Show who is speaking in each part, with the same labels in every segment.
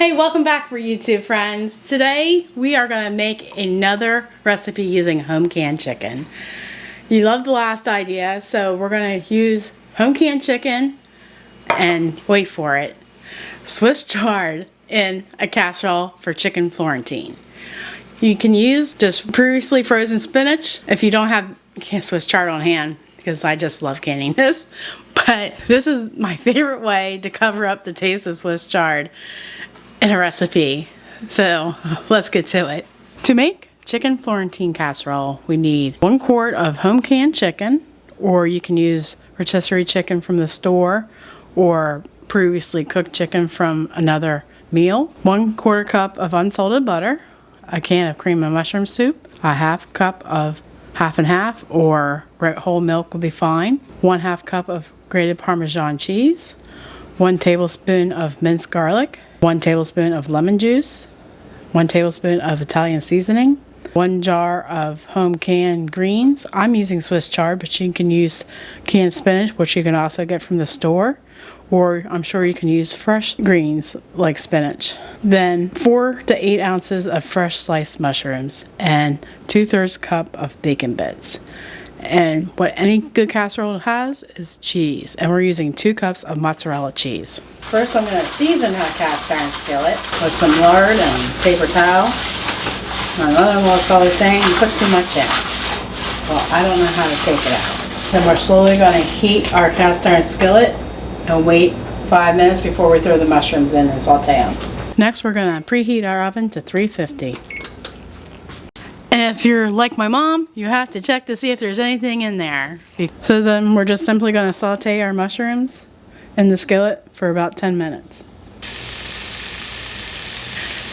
Speaker 1: Hey, welcome back for YouTube friends. Today we are going to make another recipe using home canned chicken. You loved the last idea, so we're going to use home canned chicken and, wait for it, Swiss chard in a casserole for chicken Florentine. You can use just previously frozen spinach if you don't have Swiss chard on hand, because I just love canning this. But this is my favorite way to cover up the taste of Swiss chard in a recipe. So let's get to it. To make chicken Florentine casserole, we need 1 quart of home canned chicken, or you can use rotisserie chicken from the store or previously cooked chicken from another meal, 1/4 cup of unsalted butter, a can of cream and mushroom soup, a 1/2 cup of half and half or whole milk will be fine, 1/2 cup of grated Parmesan cheese, 1 tablespoon of minced garlic, 1 tablespoon of lemon juice, 1 tablespoon of Italian seasoning, 1 jar of home canned greens. I'm using Swiss chard, but you can use canned spinach, which you can also get from the store, or I'm sure you can use fresh greens like spinach. Then 4 to 8 ounces of fresh sliced mushrooms and 2/3 cup of bacon bits. And what any good casserole has is cheese, and we're using 2 cups of mozzarella cheese. First, I'm going to season our cast iron skillet with some lard and paper towel. My mother-in-law is probably saying you put too much in. Well, I don't know how to take it out. Then we're slowly going to heat our cast iron skillet and wait 5 minutes before we throw the mushrooms in and saute them. Next, we're going to preheat our oven to 350. And if you're like my mom, you have to check to see if there's anything in there. So then we're just simply going to saute our mushrooms in the skillet for about 10 minutes.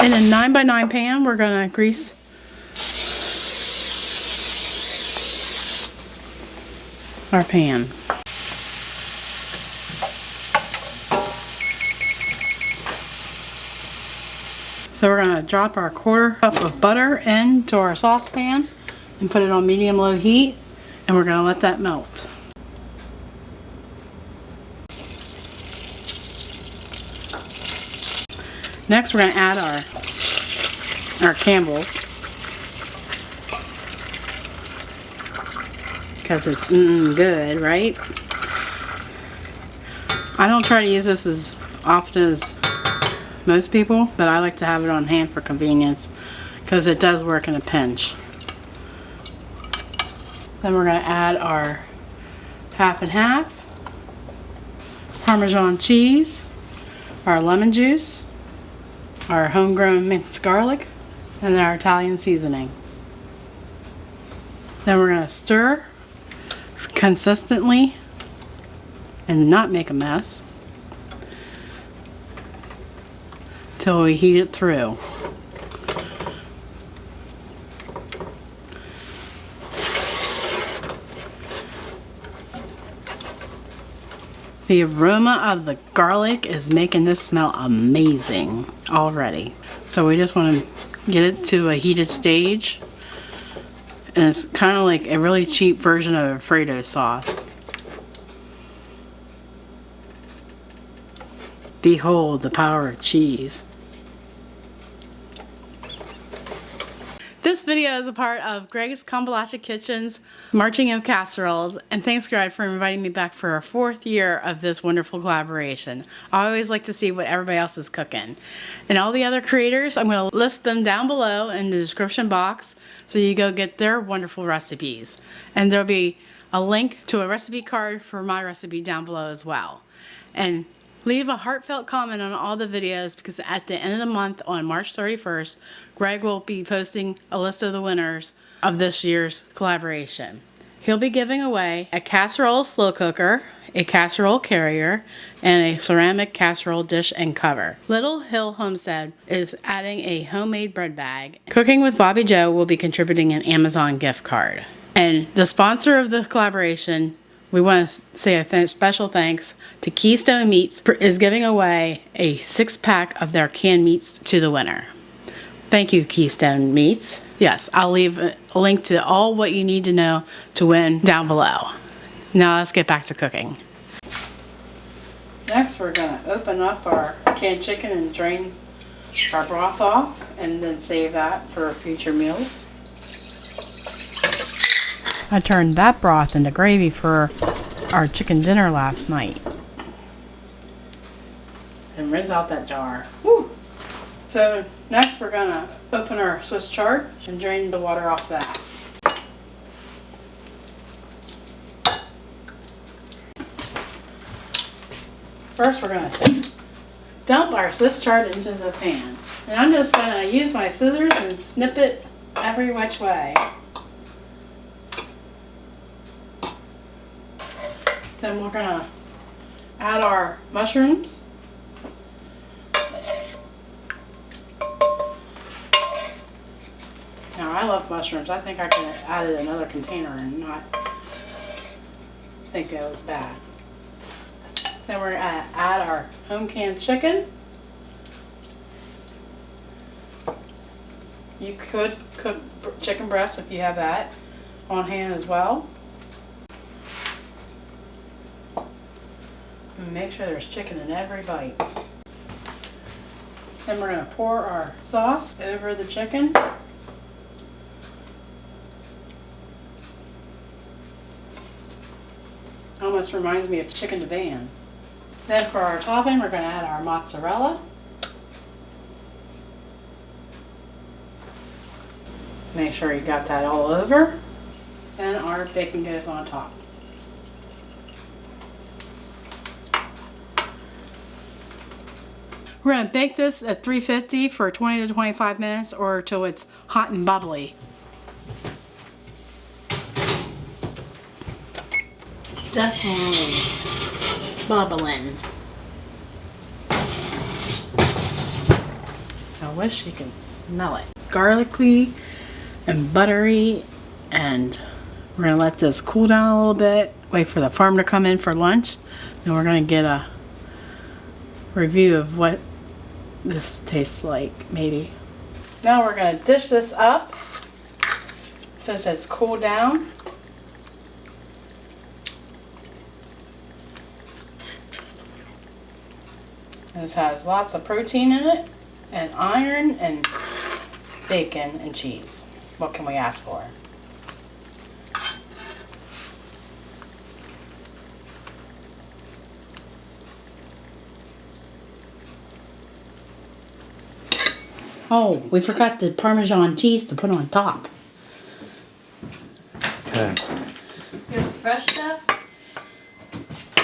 Speaker 1: In a 9x9 pan, we're going to grease our pan. So we're going to drop our 1/4 cup of butter into our saucepan and put it on medium-low heat, and we're going to let that melt. Next, we're going to add our Campbell's, because it's good, right? I don't try to use this as often as most people, but I like to have it on hand for convenience because it does work in a pinch. Then we're going to add our half and half Parmesan cheese, our lemon juice, our homegrown minced garlic, and our Italian seasoning. Then we're going to stir consistently and not make a mess till we heat it through. The aroma of the garlic is making this smell amazing already. So we just want to get it to a heated stage. And it's kind of like a really cheap version of Alfredo sauce. Behold the power of cheese. This video is a part of Greg's Cumberlachia Kitchen's Marching of Casseroles, and thanks Greg for inviting me back for our 4th year of this wonderful collaboration. I always like to see what everybody else is cooking. And all the other creators, I'm going to list them down below in the description box so you go get their wonderful recipes. And there'll be a link to a recipe card for my recipe down below as well. And leave a heartfelt comment on all the videos, because at the end of the month on March 31st, Greg will be posting a list of the winners of this year's collaboration. He'll be giving away a casserole slow cooker, a casserole carrier, and a ceramic casserole dish and cover. Little Hill Homestead is adding a homemade bread bag. Cooking with Bobbi Jo will be contributing an Amazon gift card. And the sponsor of the collaboration, we want to say a special thanks to Keystone Meats, is giving away a 6-pack of their canned meats to the winner. Thank you, Keystone Meats. Yes, I'll leave a link to all what you need to know to win down below. Now let's get back to cooking. Next, we're going to open up our canned chicken and drain our broth off and then save that for future meals. I turned that broth into gravy for our chicken dinner last night. And rinse out that jar. Woo! So next we're gonna open our Swiss chard and drain the water off that. First we're gonna dump our Swiss chard into the pan. And I'm just gonna use my scissors and snip it every which way. Then we're gonna add our mushrooms. Now I love mushrooms. I think I could have added another container and not think it was bad. Then we're gonna add our home canned chicken. You could cook chicken breasts if you have that on hand as well. And make sure there's chicken in every bite. Then we're gonna pour our sauce over the chicken. Almost reminds me of chicken divan. Then for our topping, we're going to add our mozzarella. Make sure you got that all over. And our bacon goes on top. We're going to bake this at 350 for 20 to 25 minutes or till it's hot and bubbly. Definitely bubbling. I wish you could smell it. Garlicky and buttery, and we're gonna let this cool down a little bit. Wait for the farm to come in for lunch. Then we're gonna get a review of what this tastes like, maybe. Now we're gonna dish this up since it's cooled down. This has lots of protein in it, and iron, and bacon, and cheese. What can we ask for? Oh, we forgot the Parmesan cheese to put on top.
Speaker 2: Okay.
Speaker 3: Your fresh stuff?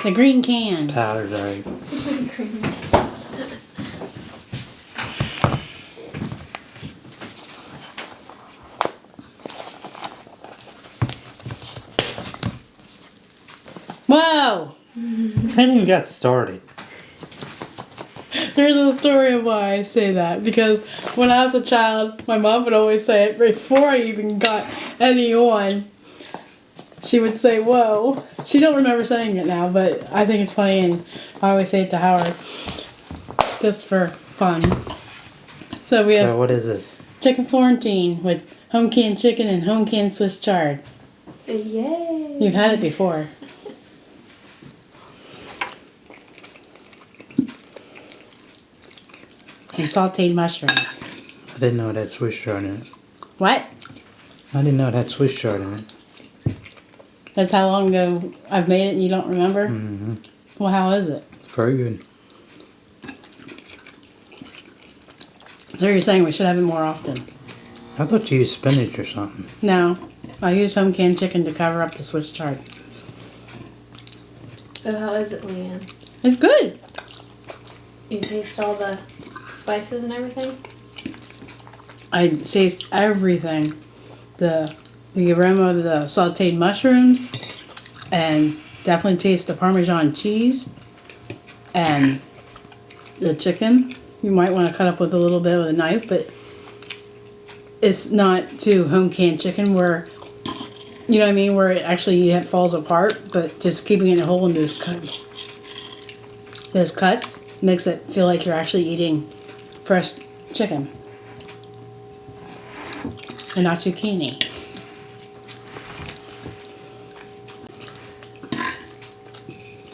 Speaker 1: The green can.
Speaker 2: Powdered egg.
Speaker 1: Whoa!
Speaker 2: I haven't even got started.
Speaker 1: There's a story of why I say that. Because when I was a child, my mom would always say it before I even got any on. She would say, whoa. She don't remember saying it now, but I think it's funny and I always say it to Howard. Just for fun. So we have
Speaker 2: So what is this?
Speaker 1: chicken Florentine with home canned chicken and home canned Swiss chard.
Speaker 3: Yay!
Speaker 1: You've had it before. And sauteed mushrooms.
Speaker 2: I didn't know it had Swiss chard in it.
Speaker 1: What?
Speaker 2: I didn't know it had Swiss chard in it.
Speaker 1: That's how long ago I've made it and you don't remember?
Speaker 2: Mm-hmm.
Speaker 1: Well, how is it?
Speaker 2: Very good.
Speaker 1: So you're saying we should have it more often?
Speaker 2: I thought you used spinach or something.
Speaker 1: No. I use home canned chicken to cover up the Swiss chard.
Speaker 3: So how is it, Leanne?
Speaker 1: It's good.
Speaker 3: You taste all the spices and everything?
Speaker 1: I taste everything. The aroma of the sauteed mushrooms, and definitely taste the Parmesan cheese and the chicken. You might want to cut up with a little bit with a knife, but it's not too home canned chicken where, you know what I mean, where it actually falls apart, but just keeping it whole in those cuts makes it feel like you're actually eating fresh chicken and not zucchini.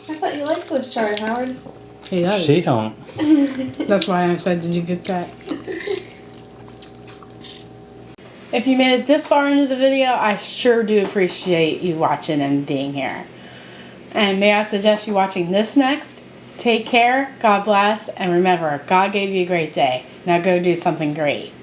Speaker 3: I thought you liked Swiss chard, Howard.
Speaker 1: He does.
Speaker 2: She don't.
Speaker 1: That's why I said, did you get that? If you made it this far into the video, I sure do appreciate you watching and being here. And may I suggest you watching this next? Take care, God bless, and remember, God gave you a great day. Now go do something great.